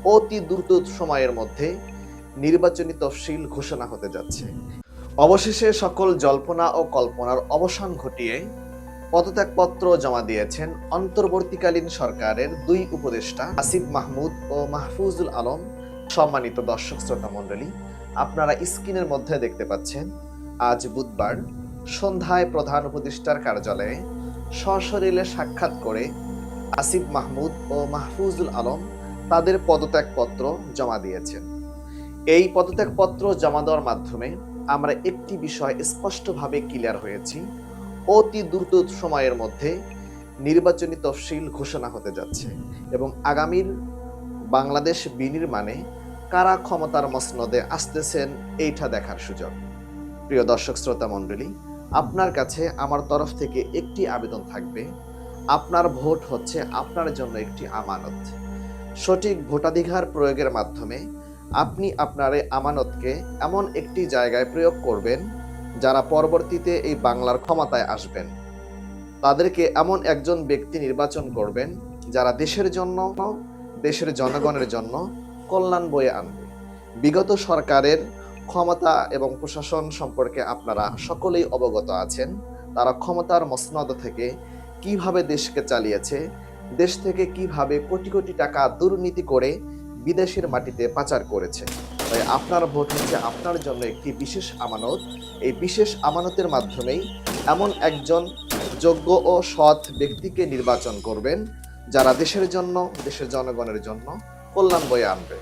অতি দ্রুত সময়ের মধ্যে নির্বাচনী তফসিল ঘোষণা হতে যাচ্ছে। অবশেষে সকল জল্পনা ও কল্পনার অবসান ঘটিয়ে পদত্যাগপত্র জমা দিয়েছেন অন্তর্বর্তীকালীন সরকারের দুই উপদেষ্টা আসিফ মাহমুদ ও মাহফুজুল আলম। সম্মানিত দর্শক শ্রোতা মণ্ডলী, আপনারা স্ক্রিনের মধ্যে দেখতে পাচ্ছেন আজ বুধবার সন্ধ্যায় প্রধান উপদেষ্টার কার্যালয়ে সশরীরে সাক্ষাৎ করে আসিফ মাহমুদ ও মাহফুজুল আলম তাদের পদত্যাগপত্র জমা দিয়েছেন। এই পদত্যাগপত্র জমা দেওয়ার মাধ্যমে আমরা একটি বিষয় স্পষ্টভাবে ক্লিয়ার হয়েছি, অতি দ্রুত সময়ের মধ্যে নির্বাচনী তফসিল ঘোষণা হতে যাচ্ছে এবং আগামীর বাংলাদেশ বিনির্মাণে কারা ক্ষমতার মসনদে আসতেছেন এইটা দেখার সুযোগ। প্রিয় দর্শক শ্রোতা মণ্ডলী, আপনার কাছে আমার তরফ থেকে একটি আবেদন থাকবে। আপনার ভোট হচ্ছে আপনার জন্য একটি আমানত। সঠিক ভোটাধিকার প্রয়োগের মাধ্যমে আপনি আপনার এই আমানতকে এমন একটি জায়গায় প্রয়োগ করবেন যারা পরবর্তীতে এই বাংলার ক্ষমতায় আসবেন। তাদেরকে এমন একজন ব্যক্তি নির্বাচন করবেন যারা দেশের জন্য, দেশের জনগণের জন্য কল্যাণ বয়ে আনবে। বিগত সরকারের ক্ষমতা এবং প্রশাসন সম্পর্কে আপনারা সকলেই অবগত আছেন। তারা ক্ষমতার মসনদ থেকে কিভাবে দেশকে চালিয়েছে, দেশ থেকে কিভাবে কোটি কোটি টাকা দুর্নীতি করে বিদেশের মাটিতে পাচার করেছে। তাই আপনার ভোট হচ্ছে আপনার জন্য একটি বিশেষ আমানত। এই বিশেষ আমানতের মাধ্যমেই এমন একজন যোগ্য ও সৎ ব্যক্তিকে নির্বাচন করবেন যারা দেশের জন্য, দেশের জনগণের জন্য কল্যাণ বয়ে আনবে।